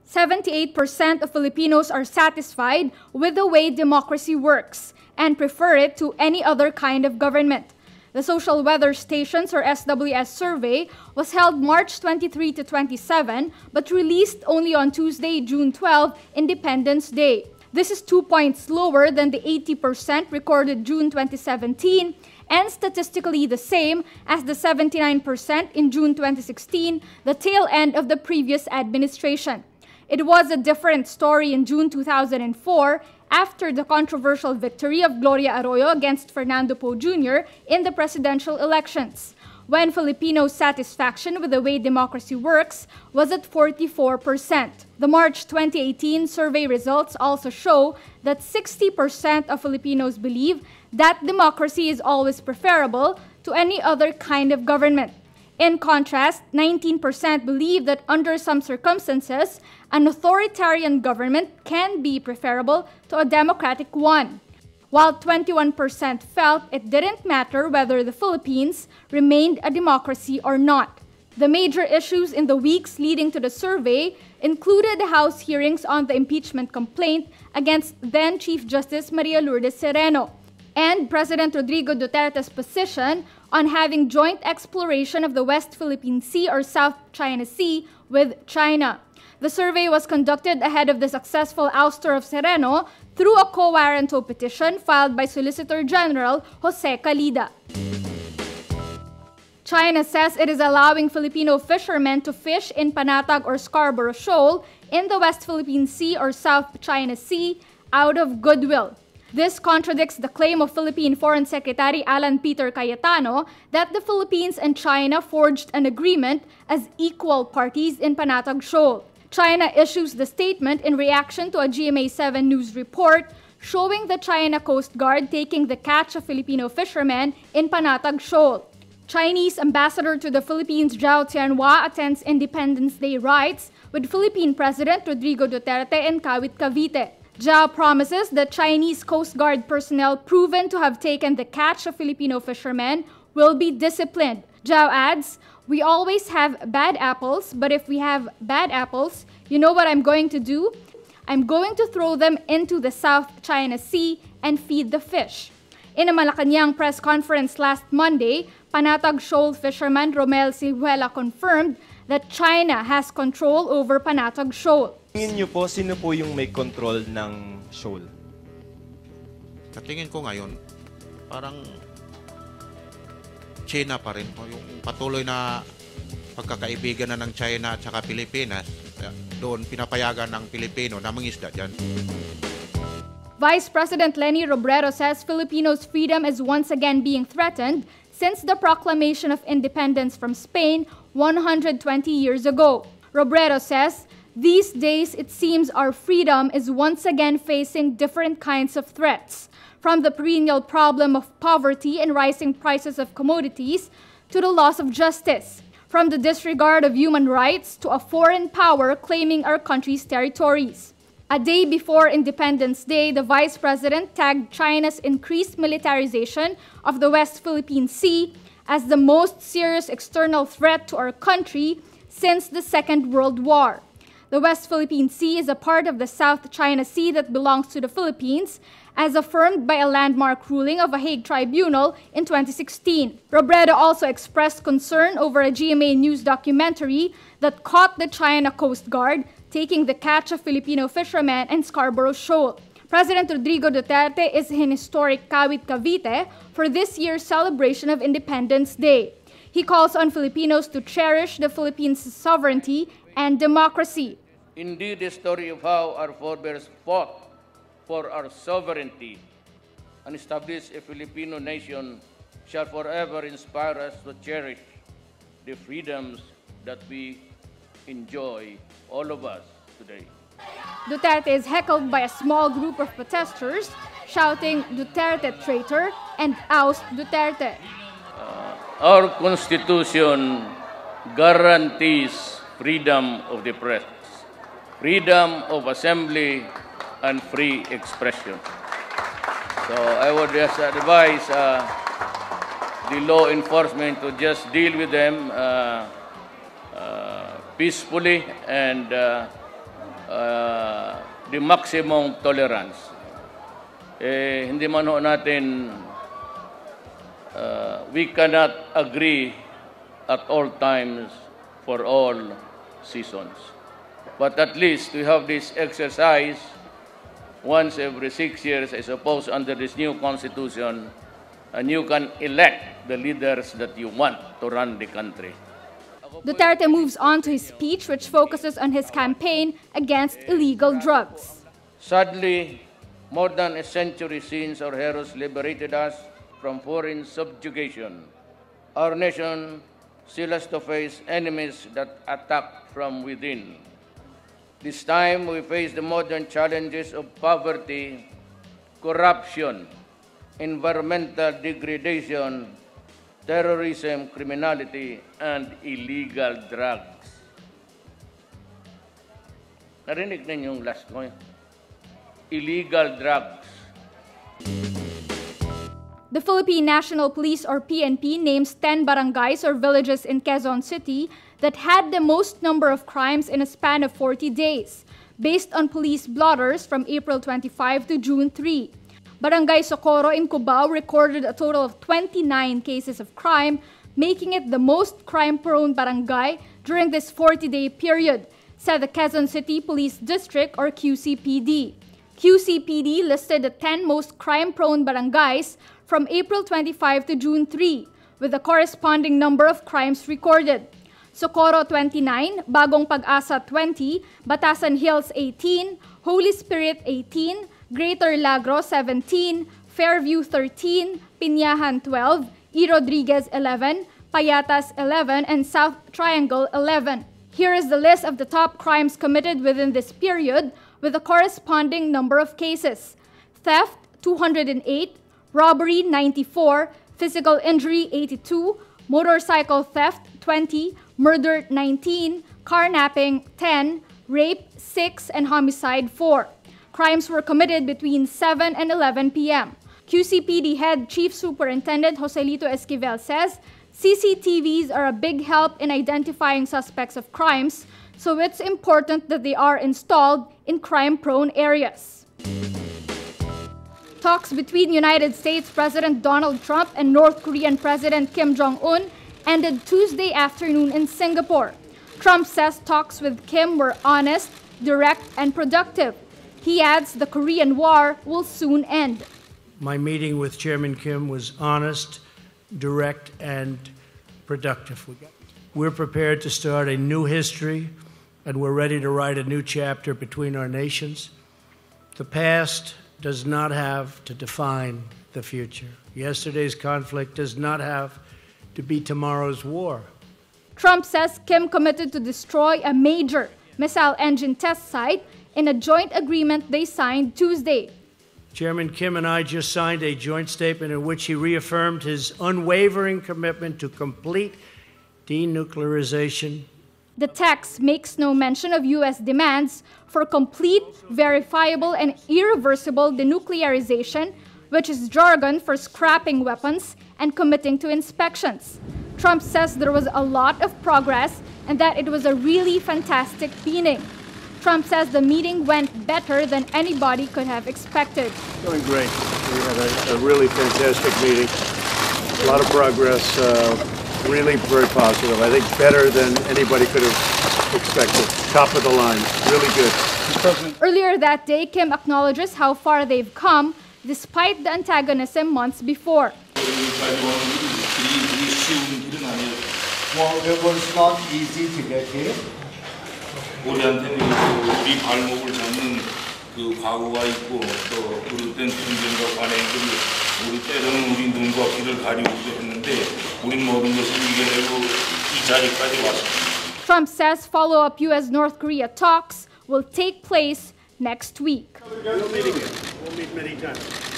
78% of Filipinos are satisfied with the way democracy works and prefer it to any other kind of government. The Social Weather Stations or SWS survey was held March 23 to 27 but released only on Tuesday, June 12, Independence Day. This is 2 points lower than the 80% recorded June 2017 and statistically the same as the 79% in June 2016, the tail end of the previous administration. It was a different story in June 2004 after the controversial victory of Gloria Arroyo against Fernando Poe Jr. in the presidential elections, when Filipinos' satisfaction with the way democracy works was at 44%. The March 2018 survey results also show that 60% of Filipinos believe that democracy is always preferable to any other kind of government. In contrast, 19% believe that under some circumstances, an authoritarian government can be preferable to a democratic one, while 21% felt it didn't matter whether the Philippines remained a democracy or not. The major issues in the weeks leading to the survey included House hearings on the impeachment complaint against then Chief Justice Maria Lourdes Sereno and President Rodrigo Duterte's position on having joint exploration of the West Philippine Sea or South China Sea with China. The survey was conducted ahead of the successful ouster of Sereno through a quo warranto petition filed by Solicitor General Jose Calida. China says it is allowing Filipino fishermen to fish in Panatag or Scarborough Shoal in the West Philippine Sea or South China Sea out of goodwill. This contradicts the claim of Philippine Foreign Secretary Alan Peter Cayetano that the Philippines and China forged an agreement as equal parties in Panatag Shoal. China issues the statement in reaction to a GMA7 News report showing the China Coast Guard taking the catch of Filipino fishermen in Panatag Shoal. Chinese ambassador to the Philippines Zhao Tianhua attends Independence Day rites with Philippine President Rodrigo Duterte in Kawit, Cavite. Zhao promises that Chinese Coast Guard personnel proven to have taken the catch of Filipino fishermen will be disciplined. Zhao adds, "We always have bad apples, but if we have bad apples, you know what I'm going to do? I'm going to throw them into the South China Sea and feed the fish." In a Malacanang press conference last Monday, Panatag Shoal fisherman Romel Silhuela confirmed that China has control over Panatag Shoal. Tingin niyo po, sino po yung may control ng shoal? Sa tingin ko ngayon, parang China pa rin. Yung patuloy na pagkakaibigan na ng China at saka Pilipinas, doon pinapayagan ng Pilipino na mangisda dyan. Vice President Leni Robredo says Filipinos' freedom is once again being threatened since the proclamation of independence from Spain 120 years ago. Robredo says, "These days, it seems our freedom is once again facing different kinds of threats, from the perennial problem of poverty and rising prices of commodities to the loss of justice, from the disregard of human rights to a foreign power claiming our country's territories." A day before Independence Day, the Vice President tagged China's increased militarization of the West Philippine Sea as the most serious external threat to our country since the Second World War. The West Philippine Sea is a part of the South China Sea that belongs to the Philippines, as affirmed by a landmark ruling of a Hague tribunal in 2016. Robredo also expressed concern over a GMA News documentary that caught the China Coast Guard taking the catch of Filipino fishermen in Scarborough Shoal. President Rodrigo Duterte is in historic Kawit, Cavite for this year's celebration of Independence Day. He calls on Filipinos to cherish the Philippines' sovereignty and democracy. Indeed, the story of how our forebears fought for our sovereignty and established a Filipino nation shall forever inspire us to cherish the freedoms that we enjoy, all of us, today. Duterte is heckled by a small group of protesters shouting "Duterte traitor" and "Oust Duterte." Our Constitution guarantees freedom of the press, freedom of assembly, and free expression. So I would just advise the law enforcement to just deal with them peacefully and the maximum tolerance. Hindi man ho natin, we cannot agree at all times for all seasons. But at least we have this exercise once every 6 years, I suppose, under this new constitution, and you can elect the leaders that you want to run the country. Duterte moves on to his speech, which focuses on his campaign against illegal drugs. Sadly, more than a century since our heroes liberated us from foreign subjugation, our nation still has to face enemies that attack from within. This time, we face the modern challenges of poverty, corruption, environmental degradation, terrorism, criminality, and illegal drugs. Narinig ninyo yung last mo? Illegal drugs. The Philippine National Police, or PNP, names 10 barangays or villages in Quezon City that had the most number of crimes in a span of 40 days, based on police blotters from April 25 to June 3. Barangay Socorro in Cubao recorded a total of 29 cases of crime, making it the most crime-prone barangay during this 40-day period, said the Quezon City Police District, or QCPD. QCPD listed the 10 most crime-prone barangays from April 25 to June 3, with a corresponding number of crimes recorded. Socorro 29, Bagong Pag-asa 20, Batasan Hills 18, Holy Spirit 18, Greater Lagro 17, Fairview 13, Piñahan 12, E. Rodriguez 11, Payatas 11, and South Triangle 11. Here is the list of the top crimes committed within this period with a corresponding number of cases. Theft 208, robbery 94, physical injury 82, motorcycle theft 20, murder 19, carnapping 10, rape 6, and homicide 4. Crimes were committed between 7 and 11 p.m. QCPD Head Chief Superintendent Joselito Esquivel says CCTVs are a big help in identifying suspects of crimes, so it's important that they are installed in crime-prone areas. Talks between United States President Donald Trump and North Korean President Kim Jong-un ended Tuesday afternoon in Singapore. Trump says talks with Kim were honest, direct, and productive. He adds the Korean War will soon end. My meeting with Chairman Kim was honest, direct, and productive. We're prepared to start a new history, and we're ready to write a new chapter between our nations. The past does not have to define the future. Yesterday's conflict does not have to be tomorrow's war. Trump says Kim committed to destroy a major missile engine test site in a joint agreement they signed Tuesday. Chairman Kim and I just signed a joint statement in which he reaffirmed his unwavering commitment to complete denuclearization. The text makes no mention of U.S. demands for complete, verifiable, and irreversible denuclearization, which is jargon for scrapping weapons and committing to inspections. Trump says there was a lot of progress and that it was a really fantastic meeting. Trump says the meeting went better than anybody could have expected. Going great. We had a really fantastic meeting. A lot of progress, really very positive. I think better than anybody could have expected. Top of the line, really good. Earlier that day, Kim acknowledges how far they've come despite the antagonism months before. Well, it was not easy to get here. 우리한테는 우리 발목을 잡는 그 과거가 있고 또 그릇된 전쟁과 관행들이 우리 때로는 우리 눈과 귀를 가리우기도 했는데 우린 모든 것을 이겨내고 이 자리까지 왔습니다. Trump says follow-up U.S.-North Korea talks will take place next week. We'll meet again. We'll meet many times.